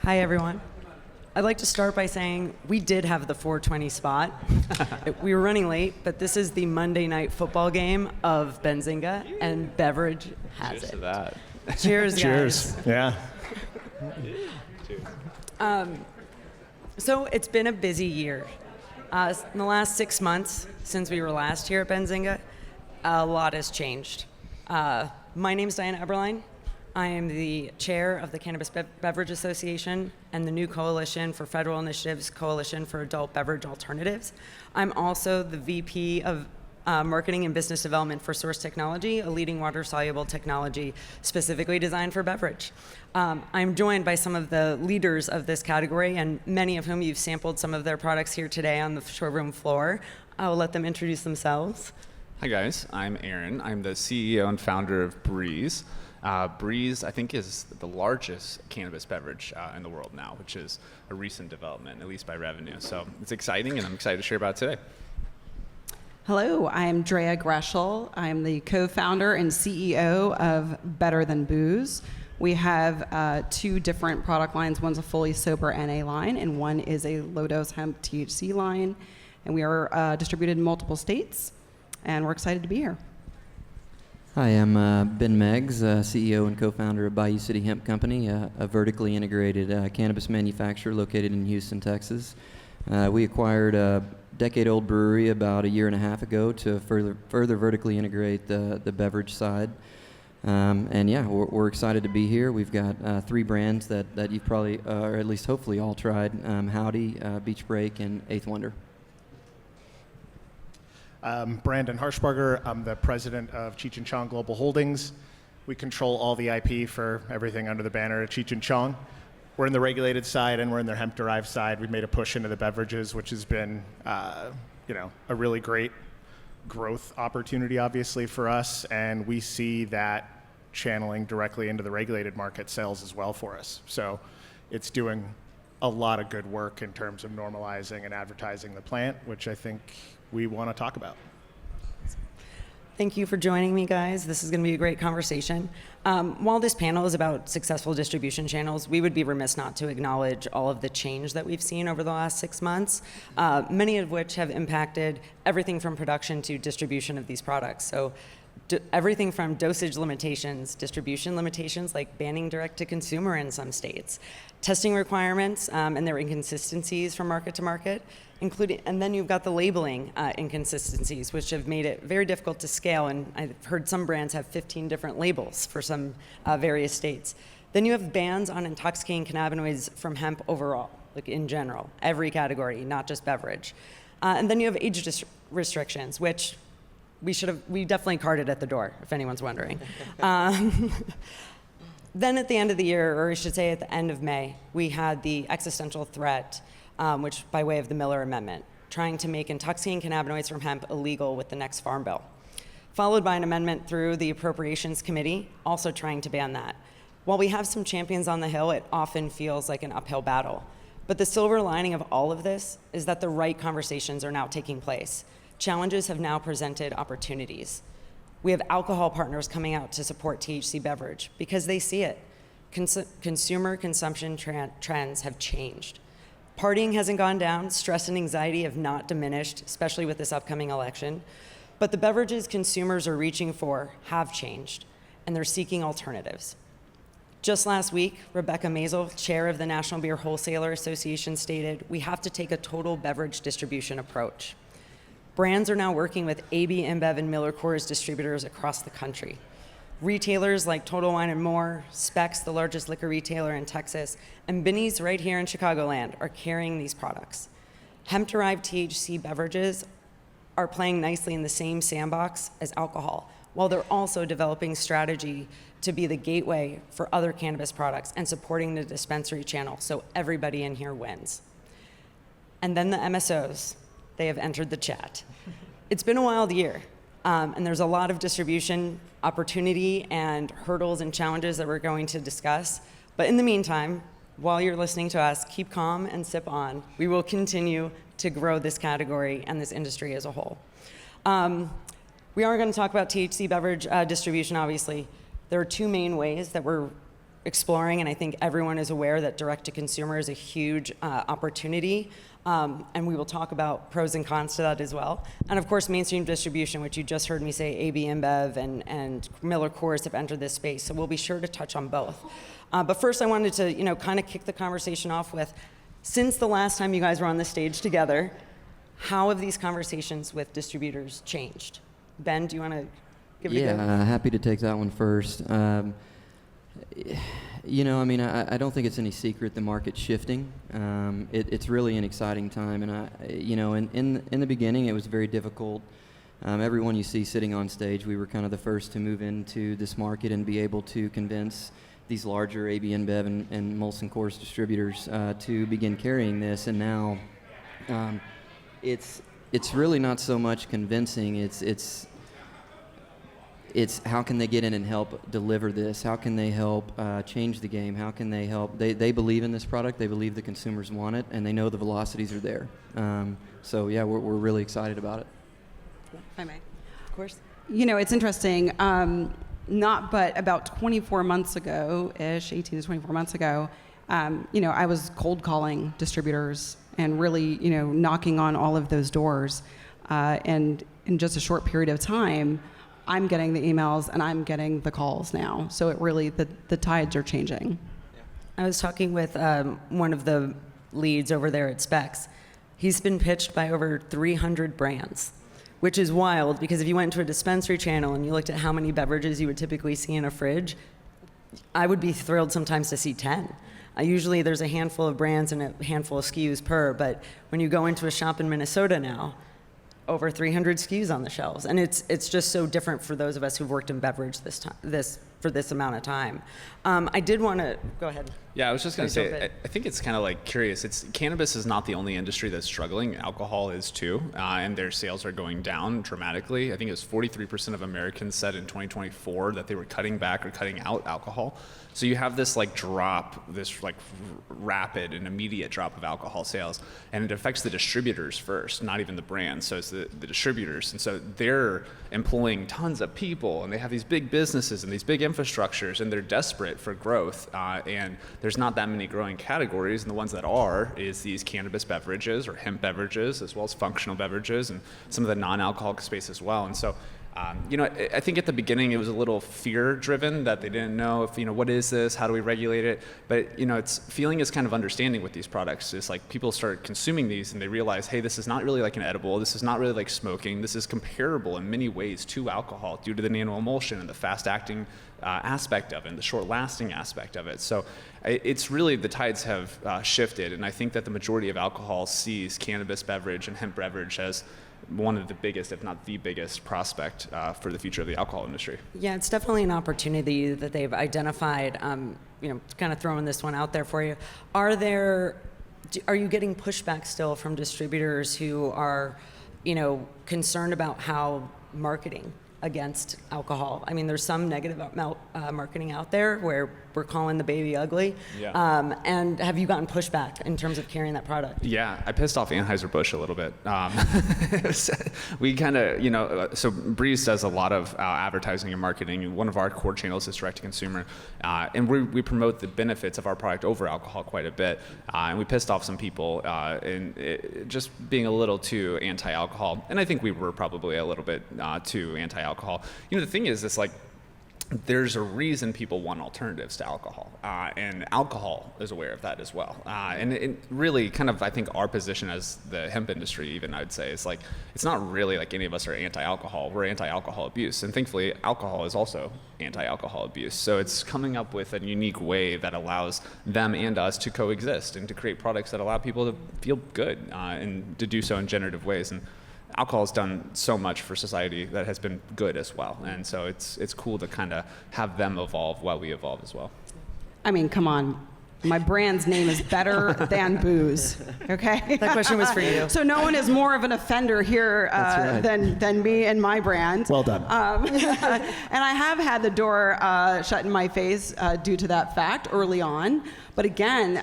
Hi, everyone. I'd like to start by saying we did have the 420 spot. We were running late, but this is the Monday night football game of Benzinga, and Beverage has Cheers it. to that. Cheers, guys. Cheers. Yeah. So it's been a busy year. In the last 6 months, since we were last here at Benzinga, a lot has changed. My name's Diana Eberlein. I am the chair of the Cannabis Beverage Association and the new Coalition for Federal Initiatives Coalition for Adult Beverage Alternatives. I'm also the VP of Marketing and Business Development for Source Technology, a leading water-soluble technology specifically designed for beverage. I'm joined by some of the leaders of this category, and many of whom you've sampled some of their products here today on the showroom floor. I will let them introduce themselves. Hi guys, I'm Aaron. I'm the CEO and founder of Breeze. Breeze, I think, is the largest cannabis beverage in the world now, which is a recent development, at least by revenue. So it's exciting, and I'm excited to share about it today. Hello, I'm Drea Greschel. I'm the co-founder and CEO of Better Than Booze. We have two different product lines. One's a fully sober NA line, and one is a low-dose hemp THC line. And we are distributed in multiple states, and we're excited to be here. Hi, I'm Ben Meggs, CEO and co-founder of Bayou City Hemp Company, a vertically integrated cannabis manufacturer located in Houston, Texas. We acquired a decade-old brewery about a year and a half ago to further vertically integrate the beverage side. And yeah, we're excited to be here. We've got three brands that you've probably, or at least hopefully all tried, Howdy, Beach Break, and Eighth Wonder. Brandon Harshbarger. I'm the president of Cheech and Chong Global Holdings. We control all the IP for everything under the banner of Cheech and Chong. We're in the regulated side and we're in the hemp-derived side. We've made a push into the beverages, which has been, a really great growth opportunity, obviously, for us. And we see that channeling directly into the regulated market sales as well for us. So it's doing a lot of good work in terms of normalizing and advertising the plant, which I think we want to talk about. Thank you for joining me, guys. This is going to be a great conversation. While this panel is about successful distribution channels, we would be remiss not to acknowledge all of the change that we've seen over the last 6 months, many of which have impacted everything from production to distribution of these products. So everything from dosage limitations, distribution limitations, like banning direct-to-consumer in some states, testing requirements and their inconsistencies from market to market, and then you've got the labeling inconsistencies, which have made it very difficult to scale. And I've heard some brands have 15 different labels for some various states. Then you have bans on intoxicating cannabinoids from hemp overall, like in general, every category, not just beverage. And then you have age restrictions, which we definitely carted at the door, if anyone's wondering. Then at the end of the year, or I should say at the end of May, we had the existential threat, which by way of the Miller Amendment, trying to make intoxicating cannabinoids from hemp illegal with the next Farm Bill, followed by an amendment through the Appropriations Committee, also trying to ban that. While we have some champions on the Hill, it often feels like an uphill battle. But the silver lining of all of this is that the right conversations are now taking place. Challenges have now presented opportunities. We have alcohol partners coming out to support THC beverage because they see it. Consumer consumption trends have changed. Partying hasn't gone down, stress and anxiety have not diminished, especially with this upcoming election. But the beverages consumers are reaching for have changed, and they're seeking alternatives. Just last week, Rebecca Maisel, chair of the National Beer Wholesaler Association, stated, "We have to take a total beverage distribution approach." Brands are now working with AB InBev and Miller Coors distributors across the country. Retailers like Total Wine & More, Specs, the largest liquor retailer in Texas, and Binny's right here in Chicagoland are carrying these products. Hemp-derived THC beverages are playing nicely in the same sandbox as alcohol, while they're also developing strategy to be the gateway for other cannabis products and supporting the dispensary channel so everybody in here wins. And then the MSOs, they have entered the chat. It's been a wild year, and there's a lot of distribution opportunity and hurdles and challenges that we're going to discuss. But in the meantime, while you're listening to us, keep calm and sip on. We will continue to grow this category and this industry as a whole. We are going to talk about THC beverage distribution, obviously. There are two main ways that we're exploring, and I think everyone is aware that direct-to-consumer is a huge opportunity. And we will talk about pros and cons to that as well. And of course, mainstream distribution, which you just heard me say, AB InBev and Miller Coors have entered this space. So we'll be sure to touch on both. But first, I wanted to, kind of kick the conversation off with, since the last time you guys were on the stage together, how have these conversations with distributors changed? Ben, do you want to give it a go? Yeah, happy to take that one first. I don't think it's any secret the market's shifting. It's really an exciting time, and in the beginning, it was very difficult. Everyone you see sitting on stage, we were kind of the first to move into this market and be able to convince these larger AB InBev and Molson Coors distributors to begin carrying this, and now it's really not so much convincing. It's how can they get in and help deliver this? How can they help change the game? How can they help? They believe in this product. They believe the consumers want it, and they know the velocities are there. So yeah, we're really excited about it. If I may. Of course. It's interesting. Not but about 24 months ago-ish, 18 to 24 months ago, I was cold calling distributors and really, knocking on all of those doors. And in just a short period of time, I'm getting the emails and I'm getting the calls now. So it really, the tides are changing. I was talking with one of the leads over there at Specs. He's been pitched by over 300 brands, which is wild because if you went into a dispensary channel and you looked at how many beverages you would typically see in a fridge, I would be thrilled sometimes to see 10. Usually there's a handful of brands and a handful of SKUs per, but when you go into a shop in Minnesota now, over 300 SKUs on the shelves, and it's just so different for those of us who've worked in beverage for this amount of time. I did want to go ahead. Yeah, I was just going to say, I think it's kind of like curious. Cannabis is not the only industry that's struggling. Alcohol is too, and their sales are going down dramatically. I think it was 43% of Americans said in 2024 that they were cutting back or cutting out alcohol. So you have this drop, this rapid and immediate drop of alcohol sales, and it affects the distributors first, not even the brands. So it's the distributors, and so they're employing tons of people, and they have these big businesses and these big infrastructures, and they're desperate for growth. And there's not that many growing categories, and the ones that is these cannabis beverages or hemp beverages, as well as functional beverages and some of the non-alcoholic space as well. And so I think at the beginning it was a little fear-driven that they didn't know if, what is this? How do we regulate it? But, it's feeling is kind of understanding with these products. It's like people start consuming these and they realize, hey, this is not really like an edible. This is not really like smoking. This is comparable in many ways to alcohol due to the nanoemulsion and the fast-acting aspect of it and the short-lasting aspect of it. So it's really, the tides have shifted, and I think that the majority of alcohol sees cannabis beverage and hemp beverage as one of the biggest, if not the biggest, prospect for the future of the alcohol industry. Yeah, it's definitely an opportunity that they've identified. Kind of throwing this one out there for you. Are you getting pushback still from distributors who are, concerned about how marketing against alcohol? I mean, there's some negative marketing out there where we're calling the baby ugly. Yeah. And have you gotten pushback in terms of carrying that product? Yeah, I pissed off Anheuser-Busch a little bit. We kind of, so Breeze does a lot of advertising and marketing. One of our core channels is direct-to-consumer. And we promote the benefits of our product over alcohol quite a bit. And we pissed off some people in just being a little too anti-alcohol. And I think we were probably a little bit too anti-alcohol. The thing is, it's like, there's a reason people want alternatives to alcohol, and alcohol is aware of that as well. And it really kind of, I think our position as the hemp industry, even I'd say, is like, it's not really like any of us are anti-alcohol. We're anti-alcohol abuse, and thankfully alcohol is also anti-alcohol abuse. So it's coming up with a unique way that allows them and us to coexist and to create products that allow people to feel good and to do so in generative ways. And alcohol has done so much for society that has been good as well. And so it's cool to kind of have them evolve while we evolve as well. I mean, come on. My brand's name is Better Than Booze, okay? That question was for you. So no one is more of an offender here That's right. than me and my brand. Well done. And I have had the door shut in my face due to that fact early on. But again,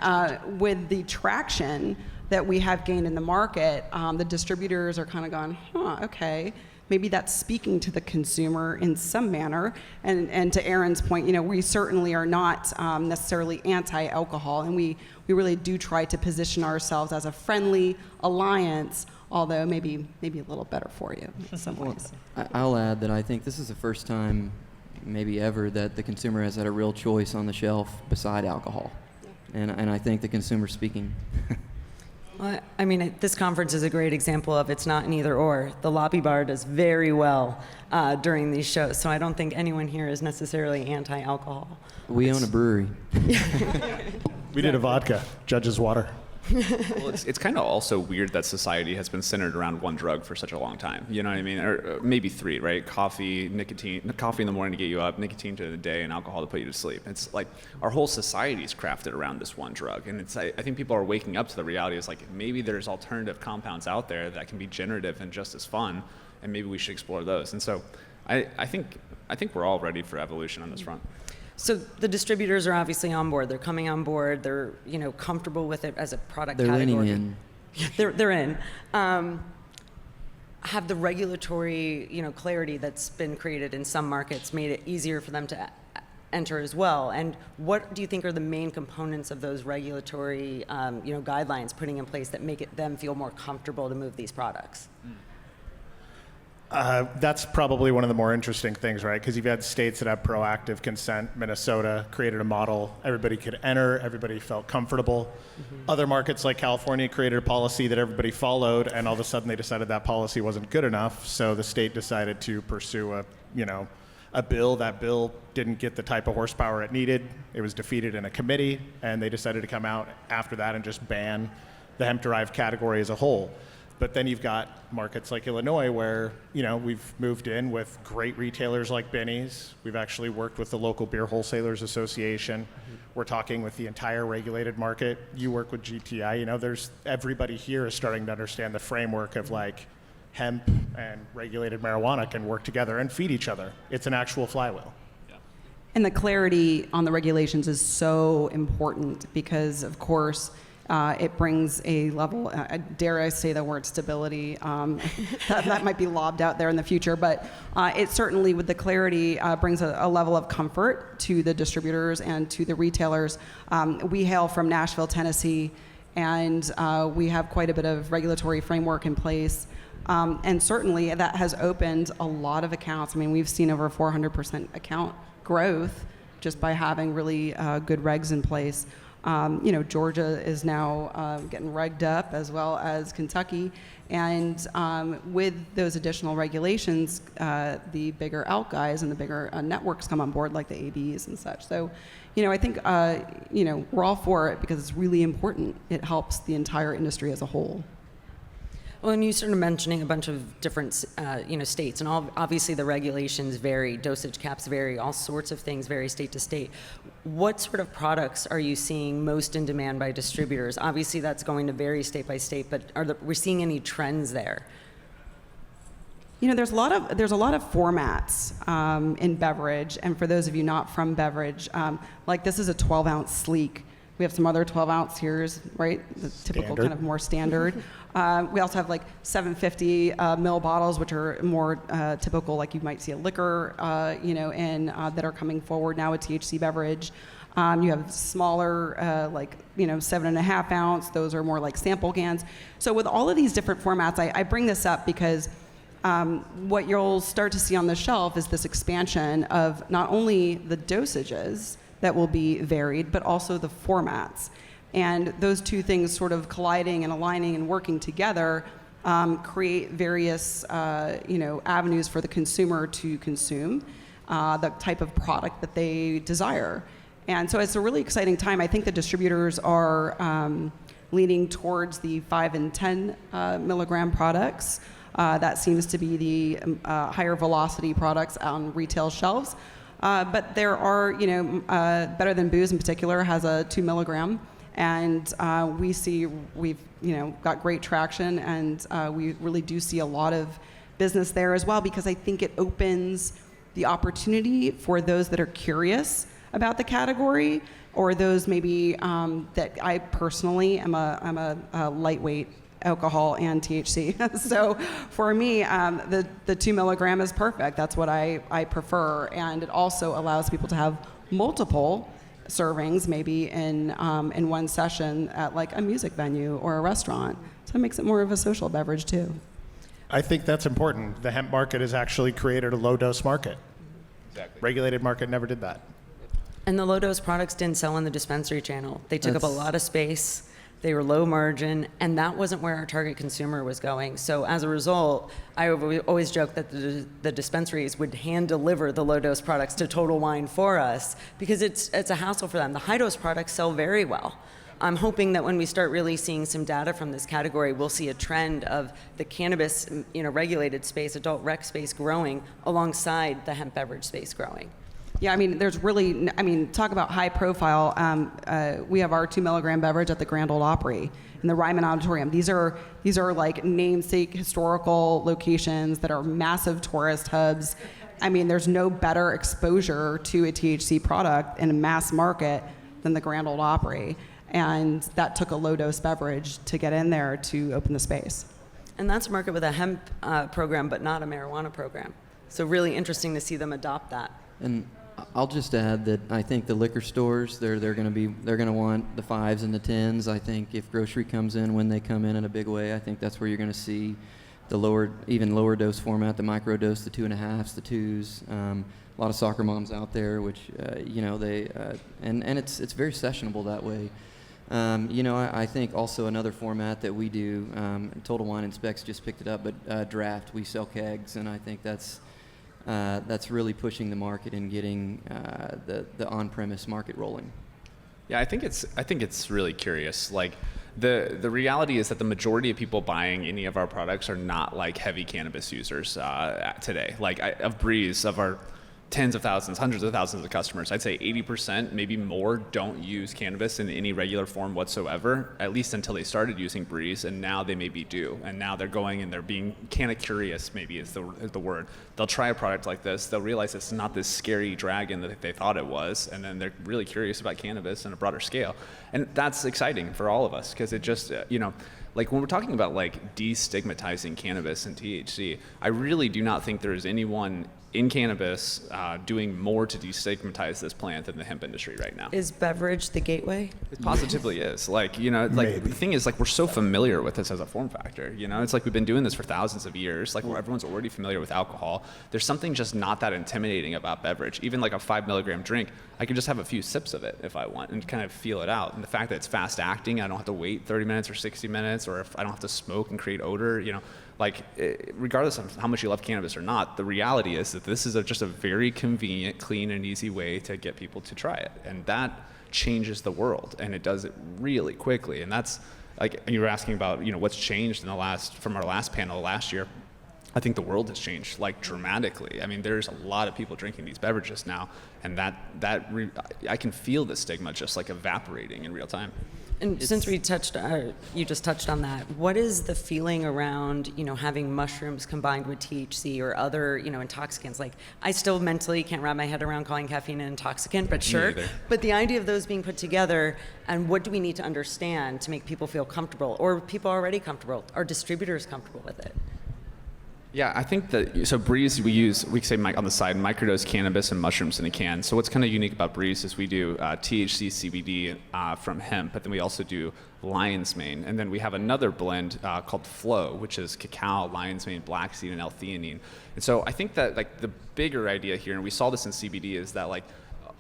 with the traction that we have gained in the market, the distributors are kind of going, okay, maybe that's speaking to the consumer in some manner. And to Aaron's point, we certainly are not necessarily anti-alcohol, and we really do try to position ourselves as a friendly alliance, although maybe a little better for you in some ways. I'll add that I think this is the first time, maybe ever, that the consumer has had a real choice on the shelf beside alcohol. And I think the consumer's speaking. Well, I mean, this conference is a great example of it's not an either or. The lobby bar does very well during these shows, so I don't think anyone here is necessarily anti-alcohol. We own a brewery. We did a vodka, Judge's Water. Well, it's kind of also weird that society has been centered around one drug for such a long time. You know what I mean? Or maybe three, right? Coffee, nicotine, coffee in the morning to get you up, nicotine to the day, and alcohol to put you to sleep. It's like our whole society is crafted around this one drug. And I think people are waking up to the reality is like maybe there's alternative compounds out there that can be generative and just as fun, and maybe we should explore those. And so I think we're all ready for evolution on this front. So the distributors are obviously on board. They're coming on board. They're comfortable with it as a product They're category. leaning in. They're in. Have the regulatory clarity that's been created in some markets made it easier for them to enter as well? And what do you think are the main components of those regulatory guidelines putting in place that make them feel more comfortable to move these products? That's probably one of the more interesting things, right? Because you've had states that have proactive consent. Minnesota created a model. Everybody could enter. Everybody felt comfortable. Mm-hmm. Other markets like California created a policy that everybody followed, and all of a sudden they decided that policy wasn't good enough. So the state decided to pursue a bill. That bill didn't get the type of horsepower it needed. It was defeated in a committee, and they decided to come out after that and just ban the hemp-derived category as a whole. But then you've got markets like Illinois where, we've moved in with great retailers like Benny's. We've actually worked with the local Beer Wholesalers Association. Mm-hmm. We're talking with the entire regulated market. You work with GTI. Everybody here is starting to understand the framework of like hemp and regulated marijuana can work together and feed each other. It's an actual flywheel. And the clarity on the regulations is so important because, of course, it brings a level, dare I say the word stability, that might be lobbed out there in the future, but it certainly, with the clarity, brings a level of comfort to the distributors and to the retailers. We hail from Nashville, Tennessee, and we have quite a bit of regulatory framework in place. And certainly that has opened a lot of accounts. I mean, we've seen over 400% account growth just by having really good regs in place. Georgia is now getting regged up, as well as Kentucky. And with those additional regulations, the bigger out guys and the bigger networks come on board, like the ABs and such. So, I think, we're all for it because it's really important. It helps the entire industry as a whole. Well, and you started mentioning a bunch of different, states, and obviously the regulations vary, dosage caps vary, all sorts of things vary state to state. What sort of products are you seeing most in demand by distributors? Obviously, that's going to vary state by state, but we're seeing any trends there? There's a lot of formats in beverage, and for those of you not from beverage, like this is a 12-ounce sleek. We have some other 12-ounce here, right? The typical kind of more standard. We also have like 750 ml bottles, which are more typical, like you might see a liquor, that are coming forward now with THC beverage. You have smaller, 7.5 ounce. Those are more like sample cans. So with all of these different formats, I bring this up because what you'll start to see on the shelf is this expansion of not only the dosages that will be varied, but also the formats. And those two things sort of colliding and aligning and working together create various avenues for the consumer to consume the type of product that they desire. And so it's a really exciting time. I think the distributors are leaning towards the 5 and 10 milligram products. That seems to be the higher velocity products on retail shelves. But there are, Better Than Booze in particular has a 2 milligram, and we've got great traction, and we really do see a lot of business there as well, because I think it opens the opportunity for those that are curious about the category, or those maybe that I personally am a lightweight alcohol and THC. So for me, the 2 milligram is perfect. That's what I prefer. And it also allows people to have multiple servings, maybe in one session at like a music venue or a restaurant. So it makes it more of a social beverage too. I think that's important. The hemp market has actually created a low-dose market. Exactly. Regulated market never did that. And the low-dose products didn't sell in the dispensary channel. They took up a lot of space. They were low margin, and that wasn't where our target consumer was going. So as a result, I always joke that the dispensaries would hand deliver the low-dose products to Total Wine for us because it's a hassle for them. The high-dose products sell very well. I'm hoping that when we start really seeing some data from this category, we'll see a trend of the cannabis, regulated space, adult rec space growing alongside the hemp beverage space growing. Yeah, I mean, talk about high profile. We have our 2 milligram beverage at the Grand Ole Opry in the Ryman Auditorium. These are like namesake historical locations that are massive tourist hubs. I mean, there's no better exposure to a THC product in a mass market than the Grand Ole Opry. And that took a low dose beverage to get in there to open the space. And that's a market with a hemp program, but not a marijuana program. So really interesting to see them adopt that. And I'll just add that I think the liquor stores, they're going to want the 5s and the 10s. I think if grocery comes in when they come in a big way, I think that's where you're going to see the even lower dose format, the micro dose, the 2.5s, the 2s. A lot of soccer moms out there, which and it's very sessionable that way. I think also another format that we do, Total Wine and Specs just picked it up, but draft, we sell kegs, and I think that's really pushing the market and getting the on-premise market rolling. Yeah, I think it's really curious. Like the reality is that the majority of people buying any of our products are not like heavy cannabis users today. Like of Breeze, of our tens of thousands, hundreds of thousands of customers, I'd say 80%, maybe more, don't use cannabis in any regular form whatsoever, at least until they started using Breeze, and now they maybe do. And now they're going and they're being kind of curious, maybe is the word. They'll try a product like this, they'll realize it's not this scary dragon that they thought it was, and then they're really curious about cannabis on a broader scale. And that's exciting for all of us, because it just, like when we're talking about like destigmatizing cannabis and THC, I really do not think there is anyone in cannabis doing more to destigmatize this plant than the hemp industry right now. Is beverage the gateway? It positively is. The thing is, like, we're so familiar with this as a form factor. It's like we've been doing this for thousands of years. Like, everyone's already familiar with alcohol. There's something just not that intimidating about beverage. Even like a 5 milligram drink, I can just have a few sips of it if I want and kind of feel it out. And the fact that it's fast acting, I don't have to wait 30 minutes or 60 minutes, or if I don't have to smoke and create odor, regardless of how much you love cannabis or not, the reality is that this is just a very convenient, clean, and easy way to get people to try it. And that changes the world, and it does it really quickly. And that's, like, you were asking about, what's changed from our last panel last year. I think the world has changed, like, dramatically. I mean, there's a lot of people drinking these beverages now, and I can feel the stigma just, like, evaporating in real time. And since you just touched on that, what is the feeling around, having mushrooms combined with THC or other, intoxicants? Like, I still mentally can't wrap my head around calling caffeine an intoxicant, but sure. But the idea of those being put together, and what do we need to understand to make people feel comfortable, or people already comfortable? Are distributors comfortable with it? Yeah, I think so Breeze, we say on the side, microdose cannabis and mushrooms in a can. So what's kind of unique about Breeze is we do THC, CBD from hemp, but then we also do lion's mane. And then we have another blend called Flow, which is cacao, lion's mane, black seed, and L-theanine. And so I think that, like, the bigger idea here, and we saw this in CBD, is that, like,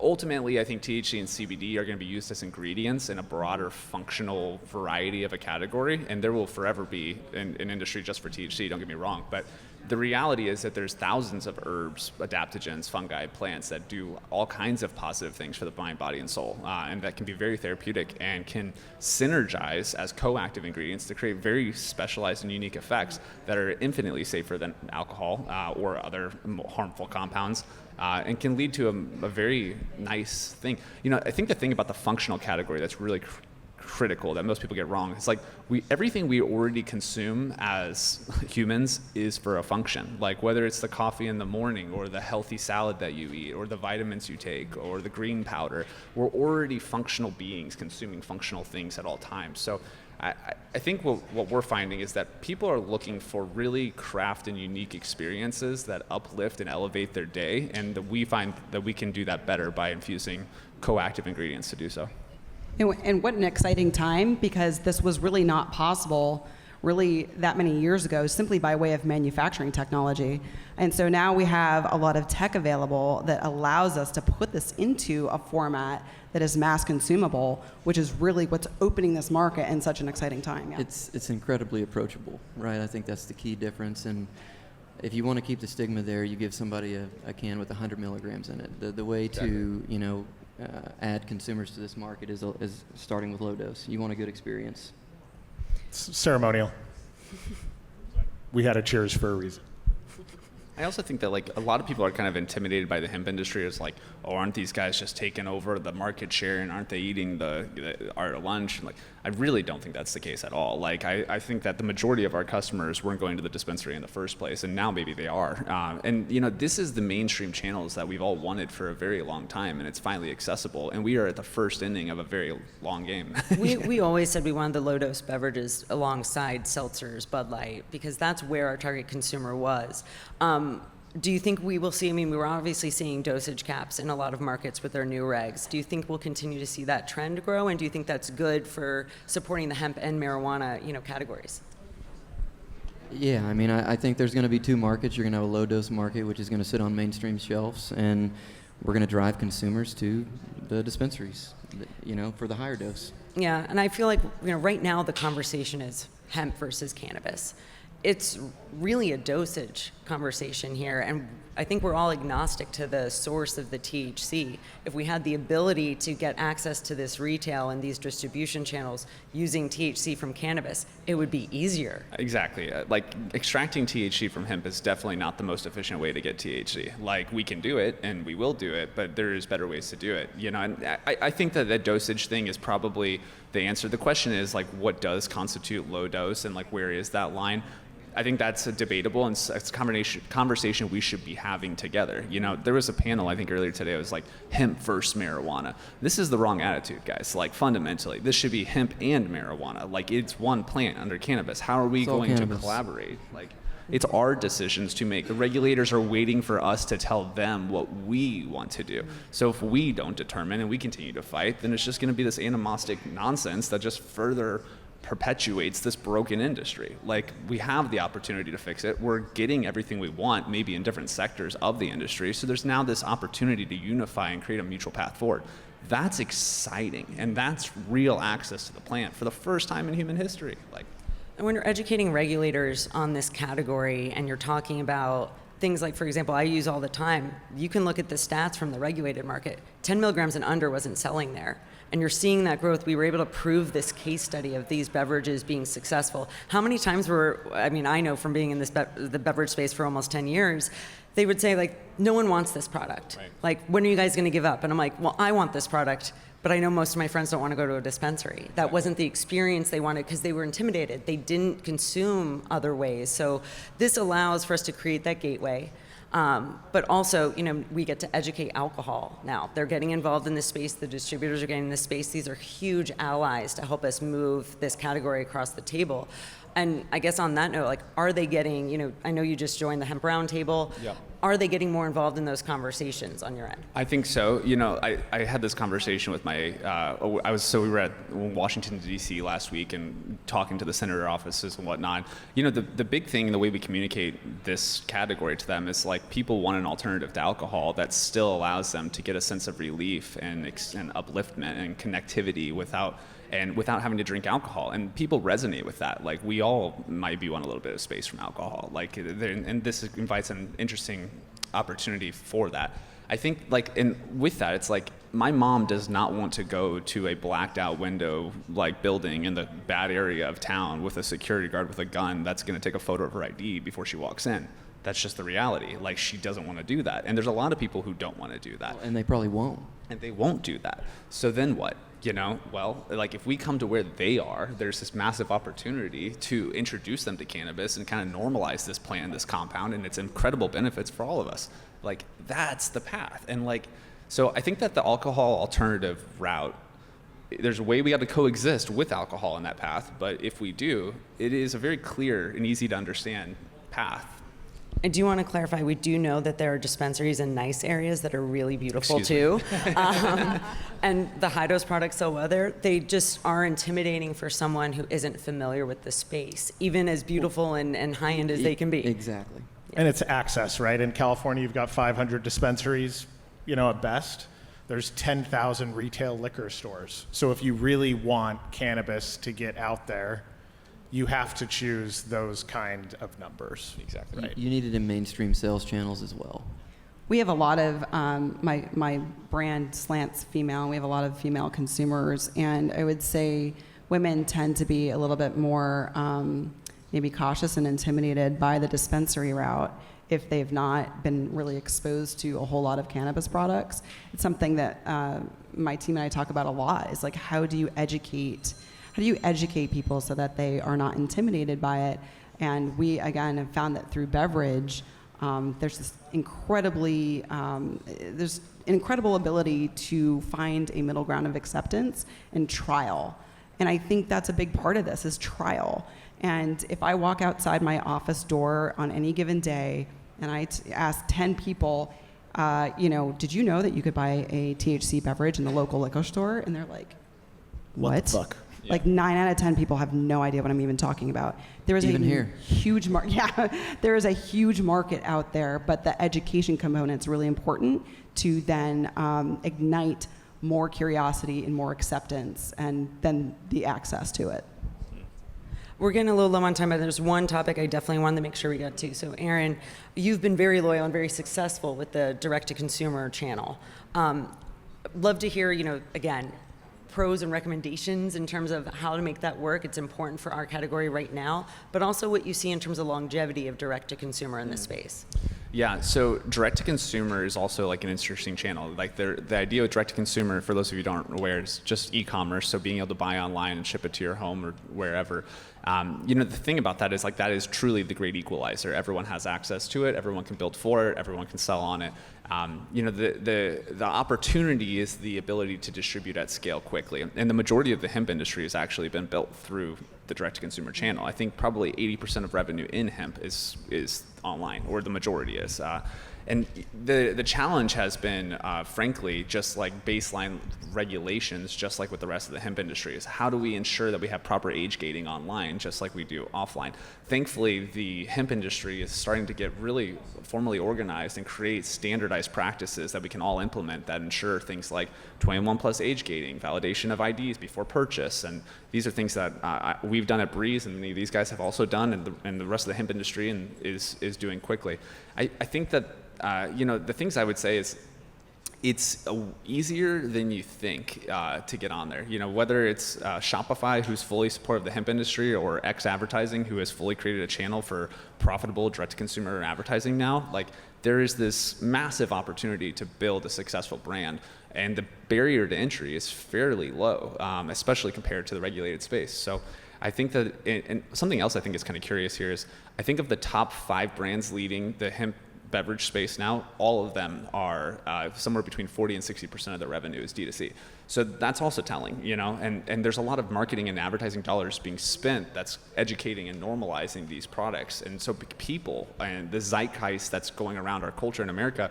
ultimately, I think THC and CBD are going to be used as ingredients in a broader functional variety of a category, and there will forever be an industry just for THC, don't get me wrong, but the reality is that there's thousands of herbs, adaptogens, fungi, plants that do all kinds of positive things for the mind, body, and soul, and that can be very therapeutic and can synergize as co-active ingredients to create very specialized and unique effects that are infinitely safer than alcohol or other harmful compounds. And can lead to a very nice thing. I think the thing about the functional category that's really critical that most people get wrong is, like, everything we already consume as humans is for a function. Like, whether it's the coffee in the morning or the healthy salad that you eat or the vitamins you take or the green powder, we're already functional beings consuming functional things at all times. So I think what we're finding is that people are looking for really craft and unique experiences that uplift and elevate their day, and that we find that we can do that better by infusing coactive ingredients to do so. And what an exciting time, because this was really not possible really that many years ago simply by way of manufacturing technology. And so now we have a lot of tech available that allows us to put this into a format that is mass consumable, which is really what's opening this market in such an exciting time. Yeah. It's incredibly approachable, right? I think that's the key difference. And if you want to keep the stigma there, you give somebody a can with 100 milligrams in it. The way to add consumers to this market is starting with low dose. You want a good experience. It's ceremonial. We had a cheers for a reason. I also think that like a lot of people are kind of intimidated by the hemp industry. It's like, oh, aren't these guys just taking over the market share, and aren't they eating our lunch? And like, I really don't think that's the case at all. Like, I think that the majority of our customers weren't going to the dispensary in the first place, and now maybe they are. And this is the mainstream channels that we've all wanted for a very long time, and it's finally accessible. And we are at the first inning of a very long game. We always said we wanted the low-dose beverages alongside seltzers, Bud Light, because that's where our target consumer was. Do you think we will see, we were obviously seeing dosage caps in a lot of markets with their new regs. Do you think we'll continue to see that trend grow? And do you think that's good for supporting the hemp and marijuana, categories? Yeah, I think there's going to be two markets. You're going to have a low-dose market, which is going to sit on mainstream shelves, and we're going to drive consumers to the dispensaries, for the higher dose. Yeah, and I feel like, right now the conversation is hemp versus cannabis. It's really a dosage conversation here, and I think we're all agnostic to the source of the THC. If we had the ability to get access to this retail and these distribution channels using THC from cannabis, it would be easier. Exactly. Like, extracting THC from hemp is definitely not the most efficient way to get THC. Like, we can do it, and we will do it, but there is better ways to do it. And I think that the dosage thing is probably the answer. The question is, like, what does constitute low dose, and, like, where is that line? I think that's debatable, and it's a conversation we should be having together. There was a panel, I think earlier today, it was like hemp versus marijuana. This is the wrong attitude, guys. Like, fundamentally, this should be hemp and marijuana. Like, it's one plant under cannabis. How are we going to collaborate? Like, it's our decisions to make. The regulators are waiting for us to tell them what we want to do. So if we don't determine and we continue to fight, then it's just going to be this animostic nonsense that just further perpetuates this broken industry. Like, we have the opportunity to fix it. We're getting everything we want, maybe in different sectors of the industry. So there's now this opportunity to unify and create a mutual path forward. That's exciting, and that's real access to the plant for the first time in human history. And when you're educating regulators on this category, and you're talking about things like, for example, I use all the time, you can look at the stats from the regulated market. 10 milligrams and under wasn't selling there. And you're seeing that growth. We were able to prove this case study of these beverages being successful. How many times I know from being in the beverage space for almost 10 years, they would say, like, no one wants this product. Right. Like, when are you guys going to give up? And I'm like, well, I want this product, but I know most of my friends don't want to go to a dispensary. That wasn't the experience they wanted because they were intimidated. They didn't consume other ways. So this allows for us to create that gateway. But also, we get to educate alcohol now. They're getting involved in this space. The distributors are getting in this space. These are huge allies to help us move this category across the table. And I guess on that note, like, are they getting, I know you just joined the Hemp Roundtable. Yeah. Are they getting more involved in those conversations on your end? I think so. I had this conversation with we were at Washington, D.C. last week and talking to the senator offices and whatnot. The big thing, the way we communicate this category to them is, like, people want an alternative to alcohol that still allows them to get a sense of relief and upliftment and connectivity without having to drink alcohol. And people resonate with that. Like, we all might want a little bit of space from alcohol. Like, and this invites an interesting opportunity for that. I think, like, and with that, it's like, my mom does not want to go to a blacked out window, like, building in the bad area of town with a security guard with a gun that's going to take a photo of her ID before she walks in. That's just the reality. Like, she doesn't want to do that. And there's a lot of people who don't want to do that. And they probably won't. And they won't do that. So then what? Well, like, if we come to where they are, there's this massive opportunity to introduce them to cannabis and kind of normalize this plant, this compound, and its incredible benefits for all of us. Like, that's the path. And, like, so I think that the alcohol alternative route there's a way we got to coexist with alcohol in that path, but if we do, it is a very clear and easy to understand path. I do want to clarify, we do know that there are dispensaries in nice areas that are really beautiful Excuse too. And the high dose products so whether they just are intimidating for someone who isn't familiar with the space, even as beautiful and high end as they can be. Exactly. And it's access, right? In California, you've got 500 dispensaries, at best. There's 10,000 retail liquor stores. So if you really want cannabis to get out there, you have to choose those kind of numbers. Exactly. Right. You need it in mainstream sales channels as well. We have a lot of, my brand slants female, and we have a lot of female consumers, and I would say women tend to be a little bit more maybe cautious and intimidated by the dispensary route if they've not been really exposed to a whole lot of cannabis products. It's something that my team and I talk about a lot, is like, how do you educate people so that they are not intimidated by it? And we, again, have found that through Beverage, there's this there's incredible ability to find a middle ground of acceptance and trial. And I think that's a big part of this, is trial. And if I walk outside my office door on any given day and I ask 10 people, did you know that you could buy a THC beverage in the local liquor store? And they're like, what? The fuck? Like 9 out of 10 people have no idea what I'm even talking about. There is Even a here. huge market. Yeah, there is a huge market out there, but the education component is really important to then ignite more curiosity and more acceptance, and then the access to it. We're getting a little low on time, but there's one topic I definitely wanted to make sure we got to. So Aaron, you've been very loyal and very successful with the direct-to-consumer channel. Love to hear, again, pros and recommendations in terms of how to make that work. It's important for our category right now, but also what you see in terms of longevity of direct-to-consumer in this space. Yeah, so direct-to-consumer is also like an interesting channel. Like the idea of direct-to-consumer, for those of you who aren't aware, is just e-commerce, so being able to buy online and ship it to your home or wherever. The thing about that is that is truly the great equalizer. Everyone has access to it, everyone can build for it, everyone can sell on it. The opportunity is the ability to distribute at scale quickly. And the majority of the hemp industry has actually been built through the direct-to-consumer channel. I think probably 80% of revenue in hemp is online, or the majority is. And the challenge has been, frankly, just like baseline regulations, just like with the rest of the hemp industry, is how do we ensure that we have proper age gating online, just like we do offline? Thankfully, the hemp industry is starting to get really formally organized and create standardized practices that we can all implement that ensure things like 21 plus age gating, validation of IDs before purchase, and these are things that we've done at Breeze, and these guys have also done, and the rest of the hemp industry is doing quickly. I think that the things I would say is it's easier than you think to get on there. Whether it's Shopify, who's fully supportive of the hemp industry, or X Advertising, who has fully created a channel for profitable direct-to-consumer advertising now, like there is this massive opportunity to build a successful brand. And the barrier to entry is fairly low, especially compared to the regulated space. So I think that, and something else I think is kind of curious here is, I think of the top 5 brands leading the hemp beverage space now, all of them are somewhere between 40 and 60% of their revenue is D2C. So that's also telling, and there's a lot of marketing and advertising dollars being spent that's educating and normalizing these products. And so people and the zeitgeist that's going around our culture in America,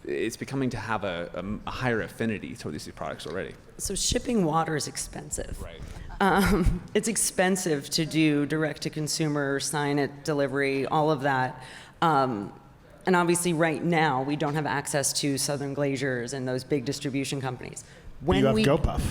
it's becoming to have a higher affinity toward these products already. So shipping water is expensive. Right. It's expensive to do direct-to-consumer, sign it, delivery, all of that. And obviously right now we don't have access to Southern Glaciers and those big distribution companies. You have GoPuff.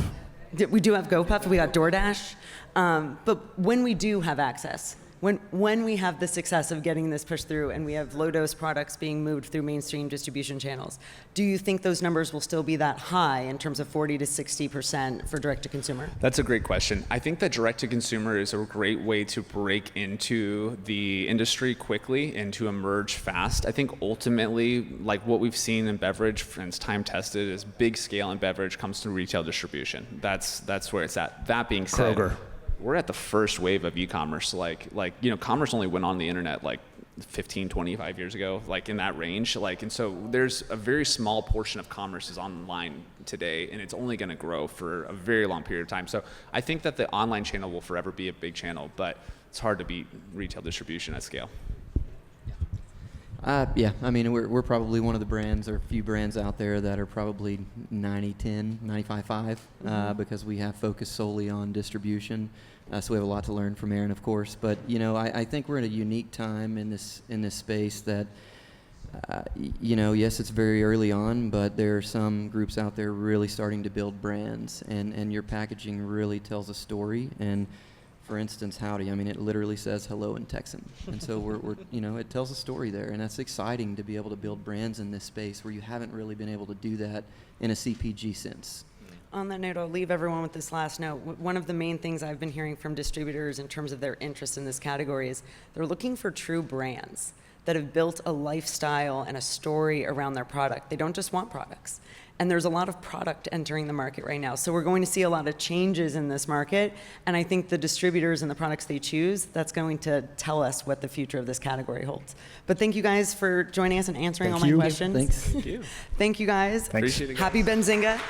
We do have GoPuff, we got DoorDash. But when we do have access, when we have the success of getting this pushed through and we have low-dose products being moved through mainstream distribution channels, do you think those numbers will still be that high in terms of 40 to 60% for direct-to-consumer? That's a great question. I think that direct-to-consumer is a great way to break into the industry quickly and to emerge fast. I think ultimately, like what we've seen in beverage, and it's time-tested, is big scale in beverage comes through retail distribution. That's where it's at. That being said, Kroger. We're at the first wave of e-commerce. Commerce only went on the internet like 15, 25 years ago, like in that range. Like, and so there's a very small portion of commerce is online today, and it's only going to grow for a very long period of time. So I think that the online channel will forever be a big channel, but it's hard to beat retail distribution at scale. Yeah, I mean, we're probably one of the brands or few brands out there that are probably 90-10, 95-5, because we have focused solely on distribution. So we have a lot to learn from Aaron, of course. But I think we're in a unique time in this space that, yes, it's very early on, but there are some groups out there really starting to build brands, and your packaging really tells a story. And for instance, howdy, I mean, it literally says hello in Texan. And so we're it tells a story there. And that's exciting to be able to build brands in this space where you haven't really been able to do that in a CPG sense. On that note, I'll leave everyone with this last note. One of the main things I've been hearing from distributors in terms of their interest in this category is they're looking for true brands that have built a lifestyle and a story around their product. They don't just want products. And there's a lot of product entering the market right now. So we're going to see a lot of changes in this market. And I think the distributors and the products they choose, that's going to tell us what the future of this category holds. But thank you guys for joining us and answering all my questions. Thanks. Thank you. Thank you guys. Thanks. Appreciate it, guys. Happy Benzinga.